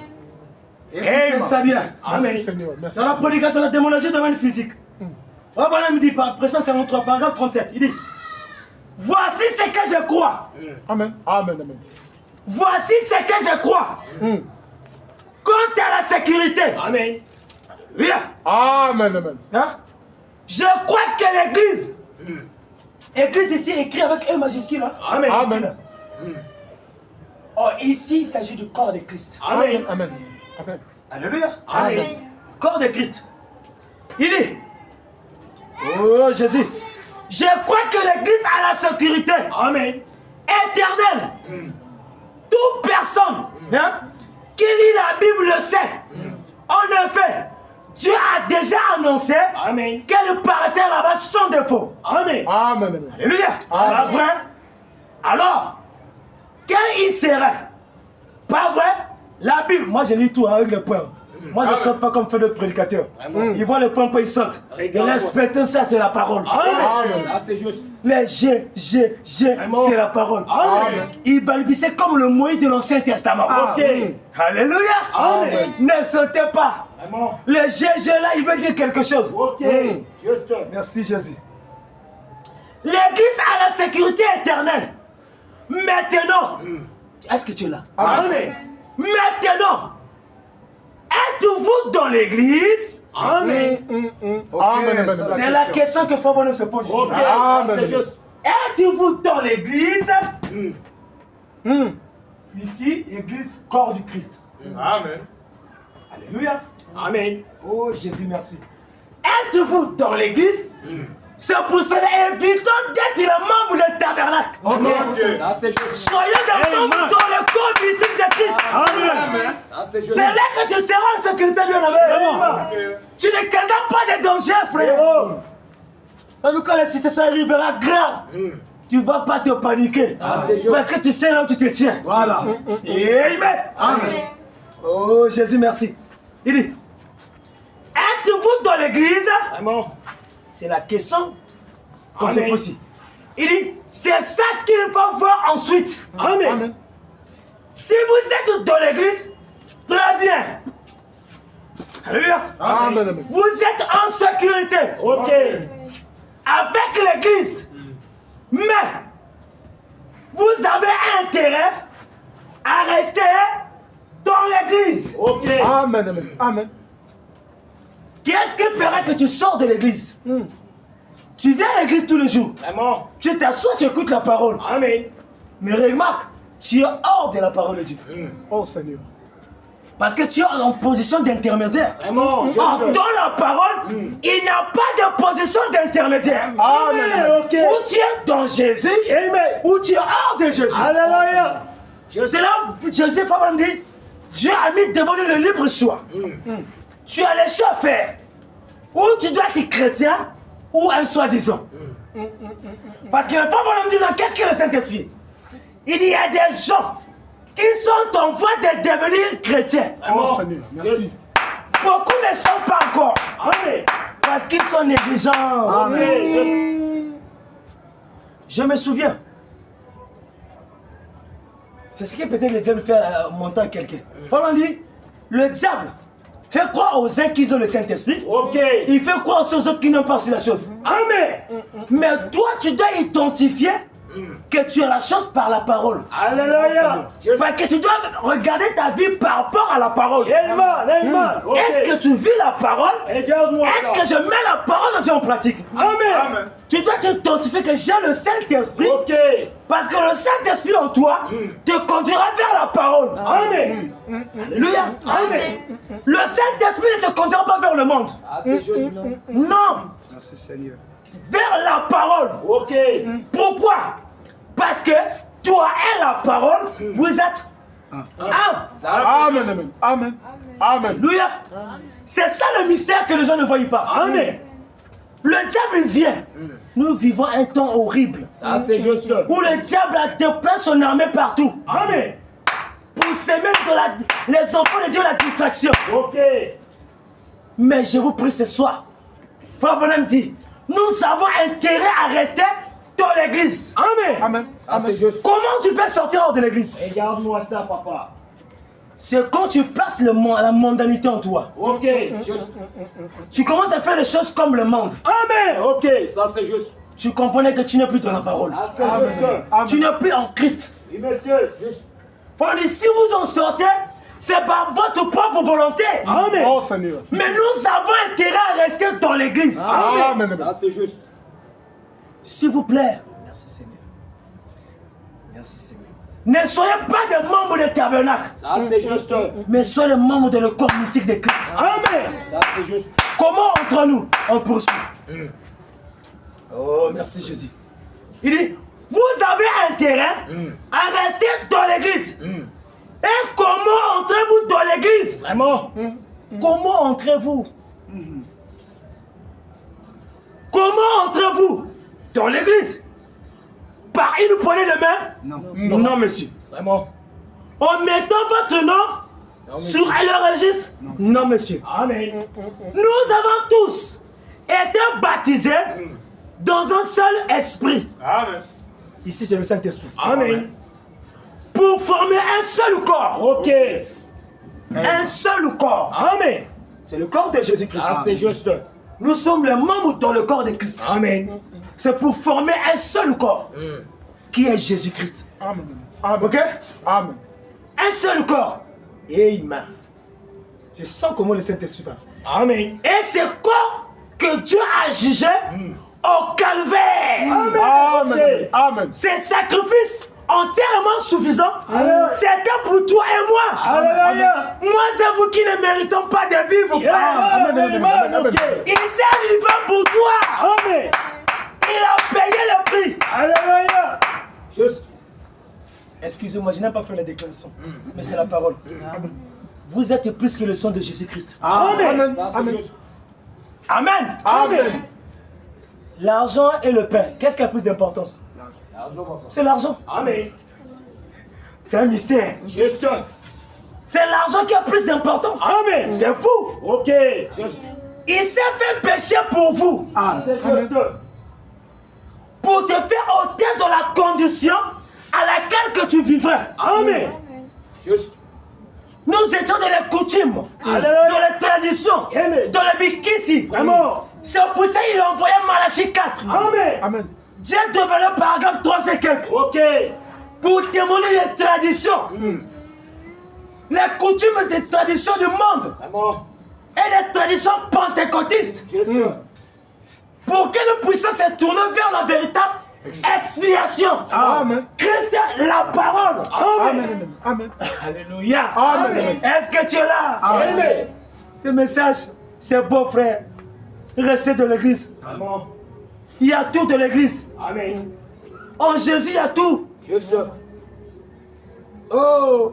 Amen. Ça bien. Amen. Seigneur. Merci. Dans la prédication de la démonologie du domaine physique, frère Branham dit, par Prêchant 53, paragraphe 37, il dit, voici ce que je crois. Amen. Amen. Amen. Voici ce que je crois. Quant à la sécurité. Amen. Viens. Amen. Amen. Hein? Je crois que l'église, église ici écrit avec E majuscule. Hein? Amen. Amen. Oh, ici il s'agit du corps de Christ. Amen. Amen. Amen. Alléluia. Amen. Corps de Christ. Il dit, oh Jésus, je crois que l'église a la sécurité Amen. éternelle. Toute personne hein, qui lit la Bible le sait. En effet, Dieu a déjà annoncé Amen. que le paraterre là-bas sont des faux. Amen. Amen. Amen. Alléluia. Amen. Pas vrai? Alors, quand il serait, pas vrai, la Bible, moi je lis tout avec le point. Moi je ne saute pas comme fait d'autres prédicateurs. Ils voient le point, pas ils sautent. Respectons ça, c'est la parole. Amen. Ça, c'est juste. Les c'est la parole. Amen. Il balbutiait comme le Moïse de l'Ancien Testament. Ok. Alléluia. Amen. Ne sautez pas. Le GG là, il veut dire quelque chose. Ok. Juste. Merci Jésus. L'église a la sécurité éternelle. Maintenant, est-ce que tu es là? Amen. Maintenant, êtes-vous dans l'église? Amen. Amen. C'est la question que Frère Bonhomme se pose ici. Ok. Ça, c'est juste. Êtes-vous dans l'église? Ici, l'église, corps du Christ. Amen. Alléluia. Amen. Oh Jésus, merci. Êtes-vous dans l'église? C'est pour cela, évitons d'être les membres du tabernacle. Ok. Ça, c'est juste. Soyons des membres dans le corps mystique de Christ. Amen. Ça, c'est juste. C'est là que tu seras en sécurité, bien aimé. Tu ne craindras pas des dangers, frère. Même quand la situation arrivera grave, tu ne vas pas te paniquer. Parce que tu sais là où tu te tiens. Voilà. Amen. Amen. Oh Jésus, merci. Il dit, êtes-vous dans l'église? Amen. C'est la question qu'on se pose ici. Il dit, c'est ça qu'il faut voir ensuite. Amen. Si vous êtes dans l'église, très bien. Alléluia. Amen. Vous êtes en sécurité. Ok. Avec l'église. Mais, vous avez intérêt à rester dans l'église. Ok. Amen. Amen. Qu'est-ce qui ferait que tu sors de l'église? Tu viens à l'église tous les jours. Amen. Tu t'assois, tu écoutes la parole. Amen. Mais remarque, tu es hors de la parole de Dieu. Oh Seigneur. Parce que tu es en position d'intermédiaire. Amen. Or, dans la parole, il n'y a pas de position d'intermédiaire. Amen. Ok. Ou tu es dans Jésus, Amen. ou tu es hors de Jésus. Alléluia. C'est là où Jésus Fabre dit, Dieu a mis devant nous le libre choix. Tu as le choix à faire. Ou tu dois être chrétien, ou un soi-disant. Parce que le Fabre dit, non, qu'est-ce que le Saint-Esprit? Il dit, il y a des gens qui sont en voie de devenir chrétiens. Oh Seigneur. Merci. Beaucoup ne sont pas encore. Amen. Parce qu'ils sont négligents. Amen. Je me souviens. C'est ce que peut-être le diable fait monter à quelqu'un. Vraiment dit, le diable fait croire aux uns qu'ils ont le Saint-Esprit. Ok. Il fait croire aux autres qui n'ont pas reçu la chose. Amen. Mais toi, tu dois identifier que tu as la chose par la parole. Alléluia. Parce que tu dois regarder ta vie par rapport à la parole. Amen. Ok. Est-ce que tu vis la parole? Regarde-moi Est-ce ça. que je mets la parole de Dieu en pratique? Amen. Tu dois t'identifier que j'ai le Saint-Esprit. Ok. Parce que le Saint-Esprit en toi te conduira vers la parole. Amen. Alléluia. Amen. Le Saint-Esprit ne te conduira pas vers le monde. Ah, c'est juste. Non. Merci Seigneur. Vers la parole. Ok. Pourquoi? Parce que toi et la parole, vous êtes un. Amen. Amen. Amen. Alléluia. C'est ça le mystère que les gens ne voient pas. Amen. Le diable vient. Nous vivons un temps horrible Ça, c'est juste. où le diable a déplacé son armée partout Amen. pour semer les enfants de Dieu la distraction. Ok. Mais je vous prie ce soir, Frère Bonhomme dit, nous avons intérêt à rester dans l'église. Amen. Amen. Ah, c'est juste. Comment tu peux sortir hors de l'église? Regarde-moi ça, papa. C'est quand tu places la mondanité en toi. Ok. Juste. Tu commences à faire les choses comme le monde. Amen. Ok. Ça, c'est juste. Tu comprenais que tu n'es plus dans la parole. Ah, c'est juste. Tu n'es plus en Christ. Oui, monsieur. Juste. Frère, si vous en sortez, c'est par votre propre volonté. Amen. Oh Seigneur. Mais nous avons intérêt à rester dans l'église. Amen. Ça, c'est juste. S'il vous plaît. Merci Seigneur. Merci Seigneur. Ne soyez pas des membres du tabernacle, Ça, c'est juste. mais soyez des membres de le corps mystique de Christ. Amen. Ça, c'est juste. Comment entre nous on poursuit? Oh, merci Jésus. Il dit, vous avez intérêt à rester dans l'église. Et comment entrez-vous dans l'église? Vraiment. Comment entrez-vous? Comment entrez-vous dans l'église? Par une poignée de main? Non. Non, monsieur. Vraiment. En mettant votre nom sur le registre? Non, monsieur. Amen. Nous avons tous été baptisés dans un seul esprit. Amen. Ici, c'est le Saint-Esprit. Amen. Pour former un seul corps. Ok. Un seul corps. Amen. C'est le corps de Jésus-Christ. Ah, c'est juste. Nous sommes les membres dans le corps de Christ. Amen. C'est pour former un seul corps qui est Jésus-Christ. Amen. Amen. Ok? Amen. Un seul corps. Amen. Je sens comment le Saint-Esprit parle. Amen. Et ce corps que Dieu a jugé au calvaire. Amen. Amen. Ces sacrifices entièrement suffisants, c'était pour toi et moi. Alléluia. Moi et vous qui ne méritons pas de vivre, frère. Amen. Ok. Il s'est livré pour toi. Amen. Il a payé le prix. Alléluia. Juste. Excusez-moi, je n'ai pas fait la déclaration, mais c'est la parole. Vous êtes plus que le sang de Jésus-Christ. Amen. Amen. Amen. Amen. L'argent et le pain, qu'est-ce qui a plus d'importance? C'est l'argent. Amen. C'est un mystère. Juste. C'est l'argent qui a plus d'importance. Amen. C'est fou. Ok. Juste. Il s'est fait pécher pour vous. C'est juste. Pour te faire ôter dans la condition à laquelle que tu vivrais. Amen. Juste. Nous étions dans les coutumes, Alléluia. dans les traditions, Amen. dans les bikisi. Vraiment. C'est pour ça qu'il a envoyé Malachie 4. Amen. Amen. Dieu devait le paragraphe 3 et quelques. Ok. Pour témoigner les traditions, les coutumes des traditions du monde Vraiment. et les traditions pentecôtistes. Juste. Pour que nous puissions se tourner vers la véritable expiation. Amen. Christ est la parole. Amen. Amen. Alléluia. Amen. Est-ce que tu es là? Amen. Ce message, c'est beau, frère. Restez dans l'église. Vraiment. Il y a tout dans l'église. Amen. En Jésus, il y a tout. Juste. Oh.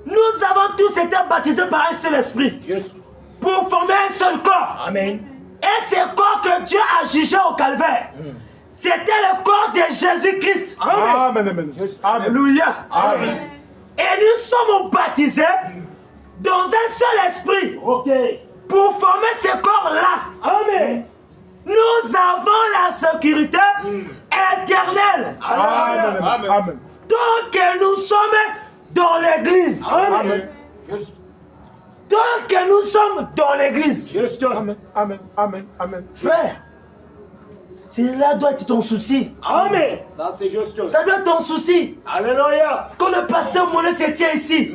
Nous avons tous été baptisés par un seul esprit Juste. pour former un seul corps. Amen. Et ce corps que Dieu a jugé au calvaire, c'était le corps de Jésus-Christ. Amen. Amen. Juste. Alléluia. Amen. Et nous sommes baptisés dans un seul esprit Ok. pour former ce corps-là. Amen. Nous avons la sécurité éternelle. Amen. Amen. Tant que nous sommes dans l'église. Amen. Juste. Tant que nous sommes dans l'église. Juste. Amen. Amen. Amen. Amen. Frère, cela doit être ton souci. Amen. Ça c'est juste. Ça doit être ton souci. Alléluia. Quand le pasteur Monet se tient ici,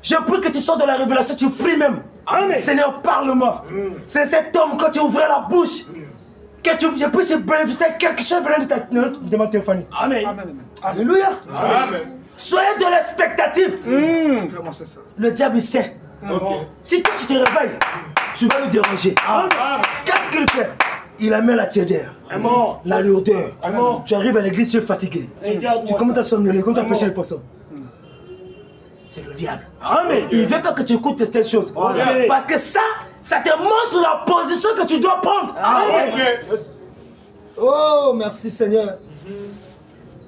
je prie que tu sors de la révélation, tu pries même. Amen. Seigneur, parle-moi. C'est cet homme, quand tu ouvres la bouche, que je puisse bénéficier de quelque chose venant de ma téléphonie. Amen. Amen. Alléluia. Amen. Soyez de l'expectative. Comment c'est ça? Le diable il sait. Si toi tu te réveilles, tu vas le déranger. Qu'est-ce qu'il fait? Il amène la tiédeur, Vraiment. la lourdeur. Vraiment. Tu arrives à l'église, tu es fatigué. Regarde-moi Tu commences à ça. somnoler, comme tu as Vraiment. péché les poissons. C'est le diable. Amen. Il veut pas que tu écoutes telle chose. Ok. Parce que ça te montre la position que tu dois prendre. Amen. Juste. Oh, merci Seigneur.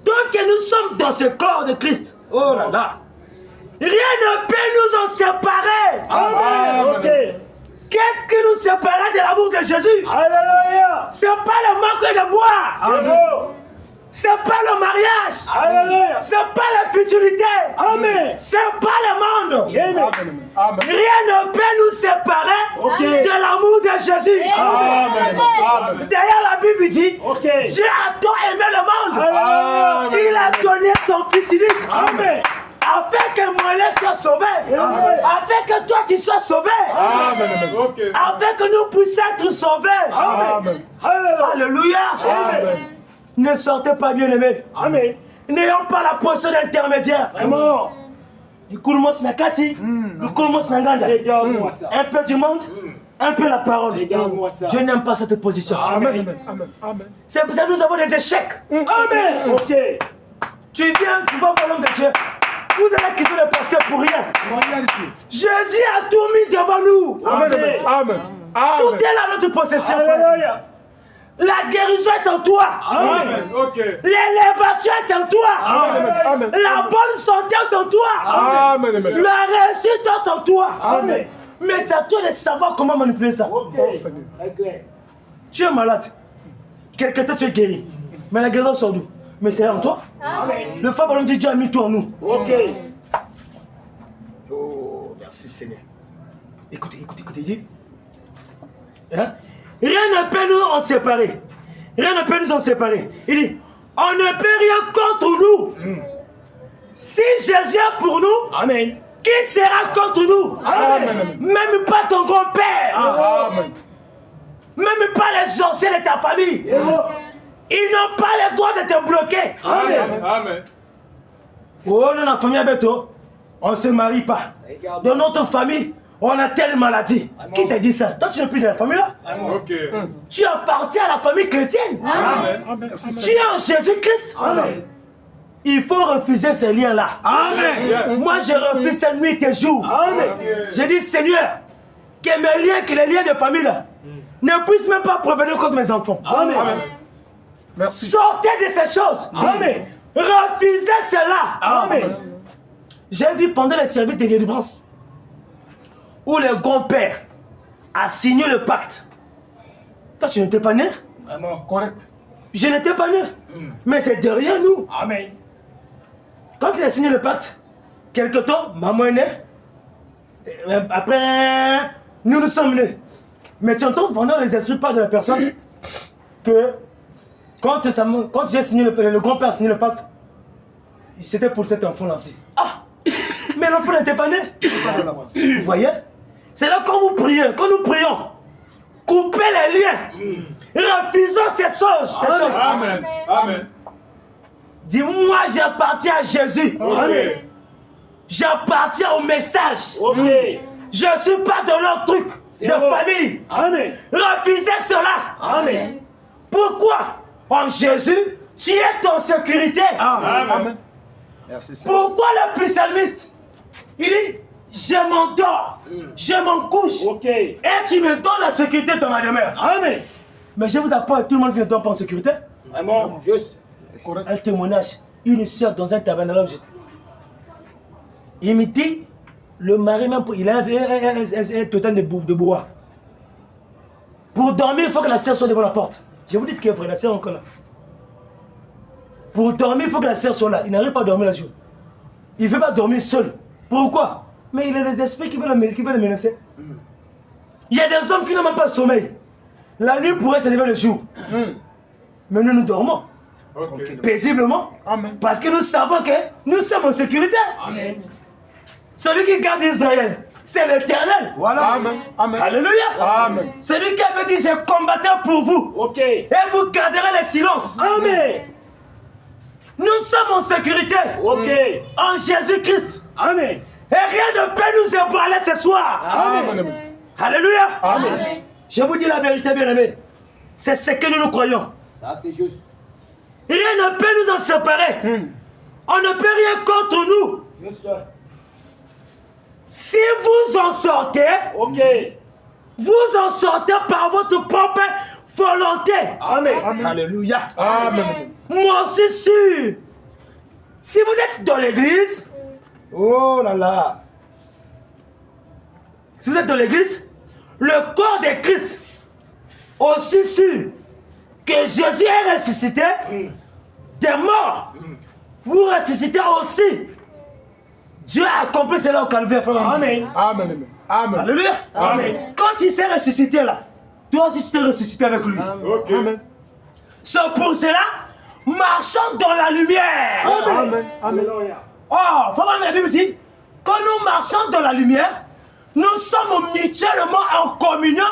Tant que nous sommes dans ce corps de Christ, oh là là, rien ne peut nous en séparer. Amen. Ok. Qu'est-ce qui nous séparera de l'amour de Jésus? Alléluia. C'est pas le manque de boire. Amen. C'est pas le mariage. Alléluia. C'est pas la futilité. Amen. C'est pas le monde. Amen. Amen. Rien ne peut nous séparer Ok. de l'amour de Jésus. Amen. Amen. D'ailleurs, la Bible dit, Ok. Dieu a tant aimé le monde Alléluia. qu'il a donné son Fils unique. Amen. Afin que moi soit sauvé. Amen. Afin que toi tu sois sauvé. Amen. Ok. Afin que nous puissions être sauvés. Amen. Alléluia. Alléluia. Amen. Ne sortez pas bien aimés. Amen. N'ayons pas la position d'intermédiaire. Vraiment. Le Koulmos Nakati, le Koulmos Nanganda. Regarde-moi ça. Un peu du monde, un peu la parole. Regarde-moi ça. Je n'aime pas cette position. Amen. Amen. Amen. C'est pour ça que nous avons des échecs. Amen. Ok. Tu viens, tu vas voir l'homme de Dieu. Vous allez quitter le pasteur pour rien. Jésus a tout mis devant nous. Amen. Amen. Tout Amen. est là à notre possession. frère. Alléluia. La guérison est en toi. Amen. Ok. L'élévation est en toi. Amen. Amen. La bonne santé est en toi. Amen. Amen. La réussite est en toi. Amen. Mais c'est à toi de savoir comment manipuler ça. Oh, Seigneur. Tu es malade. Quelque temps tu es guéri. Mais la guérison sort d'où? Mais c'est en toi. Le frère Branham dit Dieu a mis tout en nous. Ok. Oh, merci Seigneur. Écoutez, il dit. Hein? Rien ne peut nous en séparer. Rien ne peut nous en séparer. Il dit, on ne peut rien contre nous. Si Jésus est pour nous, Amen. qui sera contre nous? Amen. Même pas ton grand-père. Amen. Même pas les anciens de ta famille. Ils n'ont pas le droit de te bloquer. Amen. Amen. Oh, dans la famille Abeto, on ne se marie pas. Dans notre famille, on a telle maladie. Qui t'a dit ça? Toi, tu n'es plus de la famille là. Ok. Tu appartiens à la famille chrétienne. Amen. Amen. Tu es en Jésus-Christ. Il faut refuser ces liens-là. Amen. Moi, je refuse cette nuit et jour. Amen. Je dis, Seigneur, que mes liens, que les liens de famille là, ne puissent même pas provenir contre mes enfants. Amen. Merci. Sortez de ces choses. Amen. Refusez cela. Amen. J'ai vu pendant les services de délivrance où le grand-père a signé le pacte. Toi, tu n'étais pas né? Vraiment. Correct. Je n'étais pas né. Mais c'est derrière nous. Amen. Quand il a signé le pacte, quelque temps, maman est née. Après, nous sommes nés. Mais tu entends pendant les esprits parlent de la personne que quand j'ai signé le grand-père a signé le pacte, c'était pour cet enfant-là aussi. Ah! Mais l'enfant n'était pas né. Vous voyez? C'est là quand vous priez, quand nous prions, coupez les liens. Refusons ces choses. Amen. Amen. Dis-moi, j'appartiens à Jésus. Amen. J'appartiens au message. Ok. Je ne suis pas dans leur truc de bon. famille. Amen. Refusez cela. Amen. Pourquoi? En Jésus, tu es en sécurité. Amen. Merci Seigneur. Pourquoi le psalmiste? Il dit, je m'endors, je m'en couche. Ok. Et tu me donnes la sécurité dans ma demeure. Amen. Mais je vous apprends à tout le monde qui ne dort pas en sécurité. Vraiment. Juste. Un témoignage. Une soeur dans un tabernacle où j'étais. Il me dit, le mari même, il a un totem de bois. Pour dormir, il faut que la soeur soit devant la porte. Je vous dis ce qu'il y a, frère, la soeur est encore là. Pour dormir, il faut que la soeur soit là. Il n'arrive pas à dormir la jour. Il ne veut pas dormir seul. Pourquoi? Mais il a des esprits qui veulent le menacer. Il y a des hommes qui n'ont même pas de sommeil. La nuit pourrait se lever le jour. Mais nous dormons. Ok. Paisiblement. Amen. Parce que nous savons que nous sommes en sécurité. Amen. Celui qui garde Israël, c'est l'Éternel. Voilà. Amen. Amen. Alléluia. Amen. Celui qui avait dit, je combattais pour vous. Ok. Et vous garderez le silence. Amen. Nous sommes en sécurité. Ok. En Jésus-Christ. Amen. Et rien ne peut nous ébranler ce soir. Amen. Amen. Alléluia. Amen. Je vous dis la vérité, bien-aimés. C'est ce que nous croyons. Ça c'est juste. Rien ne peut nous en séparer. On ne peut rien contre nous. Juste. Si vous en sortez, Ok. vous en sortez par votre propre volonté. Amen. Amen. Alléluia. Amen. Moi aussi sûr. Si vous êtes dans l'église, oh là là. Si vous êtes dans l'église, le corps de Christ, aussi sûr que Jésus est ressuscité des morts, vous ressuscitez aussi. Dieu a accompli cela au calvaire, frère. Amen. Amen. Amen. Alléluia. Amen. Quand il s'est ressuscité là, toi aussi tu t'es ressuscité avec lui. Ok. Amen. C'est pour cela, marchons dans la lumière. Amen. Amen. Oh, faut voir, la Bible dit, quand nous marchons dans la lumière, nous sommes mutuellement en communion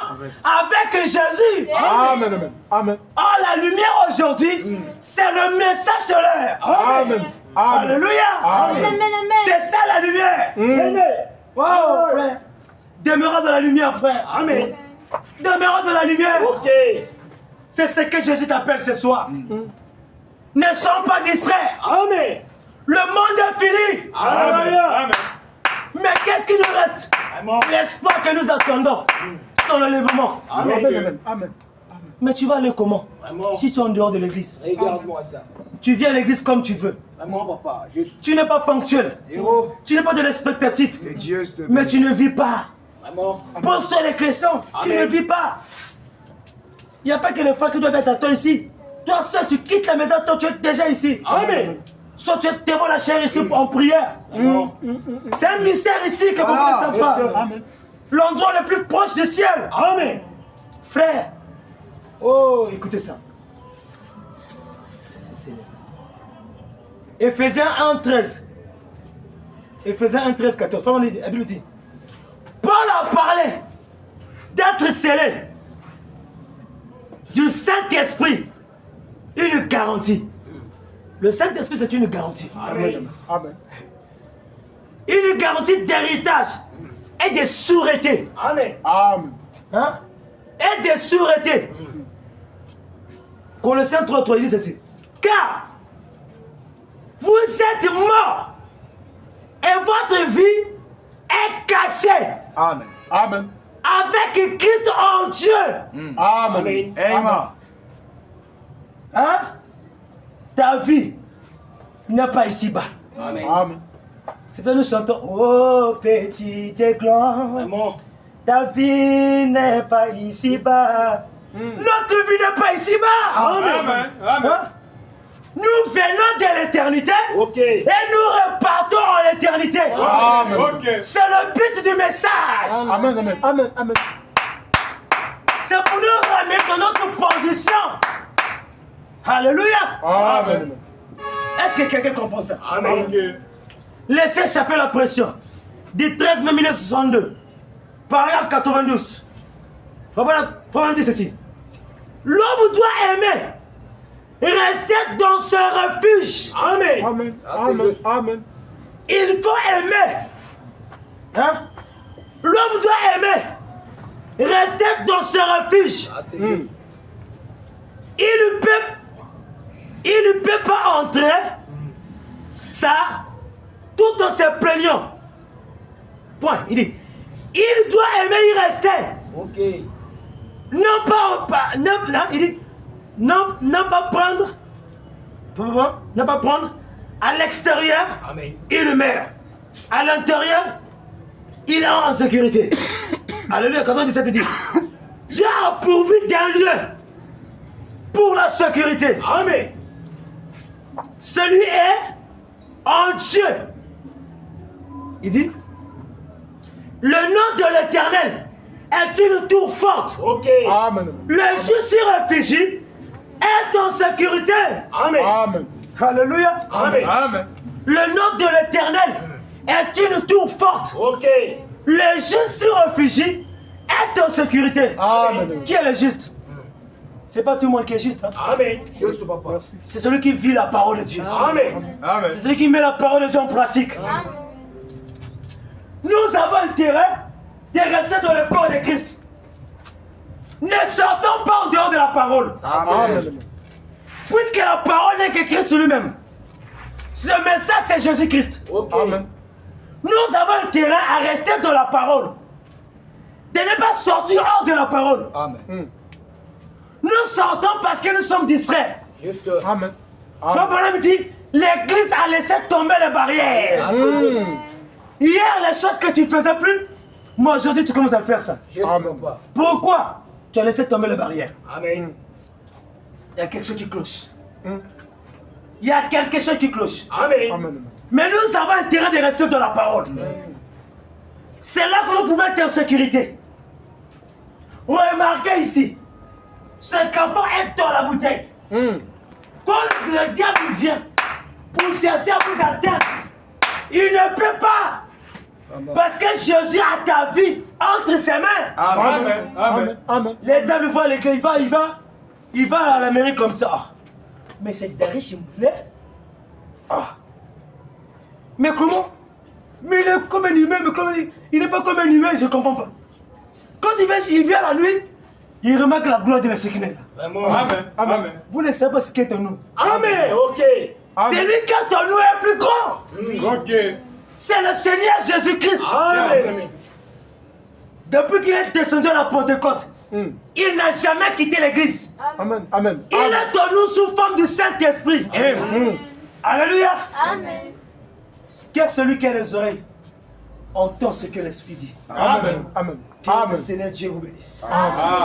avec Jésus. Amen. Amen. Amen. Oh, la lumière aujourd'hui, c'est le message de l'heure. Amen. Amen. Alléluia. Amen. C'est ça la lumière. Amen. Oh, frère. Demeurons dans la lumière, frère. Amen. Demeurons dans la lumière. Ok. C'est ce que Jésus t'appelle ce soir. Ne sois pas distrait. Amen. Le monde est fini. Alléluia. Mais qu'est-ce qui nous reste? Vraiment. L'espoir que nous attendons. Son enlèvement. Amen. Amen. Amen. Mais tu vas aller comment? Vraiment. Si tu es en dehors de l'église. Regarde-moi ça. Tu viens à l'église comme tu veux. Vraiment, papa. Juste Tu n'es pas ponctuel. zéro. Tu n'es pas de l'expectative. Que Dieu te Mais tu ne vis pas. Vraiment. Pose-toi les questions. Tu Amen. ne vis pas. Il n'y a pas que les frères qui doivent être à toi ici. Toi seul, tu quittes la maison, toi tu es déjà ici. Amen. Soit tu es devant la chair ici en prière. Vraiment. C'est un mystère ici que vous ne savez pas. L'endroit le plus proche du ciel. Amen. Frère. Oh, écoutez ça. C'est Seigneur. Éphésiens 1:13. Éphésiens 1:13, 14. La Bible dit. Paul a parlé d'être scellé du Saint-Esprit. Une garantie. Le Saint-Esprit, c'est une garantie. Amen. Amen. Une garantie d'héritage et de sûreté. Amen. Amen. Hein? Et de sûreté. Colossiens 3:3, il dit ceci. Car vous êtes morts et votre vie est cachée Amen. Amen. avec Christ en Dieu. Amen. Amen. Hein? Ta vie n'est pas ici-bas. Amen. Amen. C'est pour nous chantons. Oh, petit éclat, Vraiment. ta vie n'est pas ici-bas. Notre vie n'est pas ici-bas. Amen. Hein? Nous venons de l'éternité Ok. et nous repartons en l'éternité. Amen. C'est le but du message. Amen. Amen. Amen. Amen. C'est pour nous ramener dans notre position. Alléluia. Amen. Est-ce que quelqu'un comprend ça? Amen. Laissez échapper la pression. Du 13 mai 1962. Paragraphe 92. Frère dit ceci. L'homme doit aimer. Rester dans ce refuge. Amen. Amen. Ah, c'est Amen. juste. Amen. Il faut aimer. Hein? L'homme doit aimer. Rester dans ce refuge. Ah, c'est juste. Il ne peut pas entrer ça tout en se plaignant. Point. Il dit, il doit aimer y rester. Ok. Il dit, non pas prendre à l'extérieur, Amen. il meurt. À l'intérieur, il est en sécurité. Alléluia, 97 dit, Dieu a pourvu d'un lieu pour la sécurité. Amen. Celui est en Dieu. Il dit, le nom de l'Éternel est une tour forte. Ok. Amen. Le juste s'y réfugie est en sécurité. Amen. Amen. Alléluia. Amen. Amen. Le nom de l'Éternel est une tour forte. Ok. Le juste s'y réfugie est en sécurité. Amen. Qui est le juste? C'est pas tout le monde qui est juste. Hein? Amen. Juste, papa. Merci. C'est celui qui vit la parole de Dieu. Amen. Amen. C'est celui qui met la parole de Dieu en pratique. Nous avons intérêt de rester dans le corps de Christ. Ne sortons pas en dehors de la parole. Amen. Puisque la parole n'est que Christ lui-même. Ce message, c'est Jésus-Christ. Ok. Amen. Nous avons intérêt à rester dans la parole. De ne pas sortir hors de la parole. Amen. Nous sortons parce que nous sommes distraits. Juste. Amen. Frère Branham dit, l'église a laissé tomber les barrières. Ah, c'est juste. Hier, les choses que tu faisais plus, moi aujourd'hui tu commences à faire ça. Juste, Amen. papa. Pourquoi? Tu as laissé tomber les barrières. Amen. Il y a quelque chose qui cloche. Il y a quelque chose qui cloche. Amen. Amen. Mais nous avons intérêt de rester dans la parole. C'est là que nous pouvons être en sécurité. Remarquez ici, ce qu'enfant est dans la bouteille. Quand le diable vient pour chercher à vous atteindre, il ne peut pas. Parce que Jésus a ta vie entre ses mains. Amen. Amen. Amen. Les diables voient l'église, il va à l'Amérique comme ça. Ah. Mais c'est des riches, il me plaît. Ah. Mais comment? Mais il est comme un humain, mais comme il n'est pas comme un humain, je ne comprends pas. Quand il vient la nuit, il remarque la gloire de la Shekinah. Vraiment. Amen. Amen. Vous ne savez pas ce qu'est en nous. Amen. Ok. C'est lui qui est en nous est plus grand. Ok. C'est le Seigneur Jésus-Christ. Amen. Depuis qu'il est descendu à la Pentecôte, Il n'a jamais quitté l'église. Amen. Amen. Il est en nous sous forme du Saint-Esprit. Alléluia. Amen. Que celui qui a les oreilles entend ce que l'Esprit dit. Amen. Amen. Que le Seigneur Dieu vous bénisse. Amen.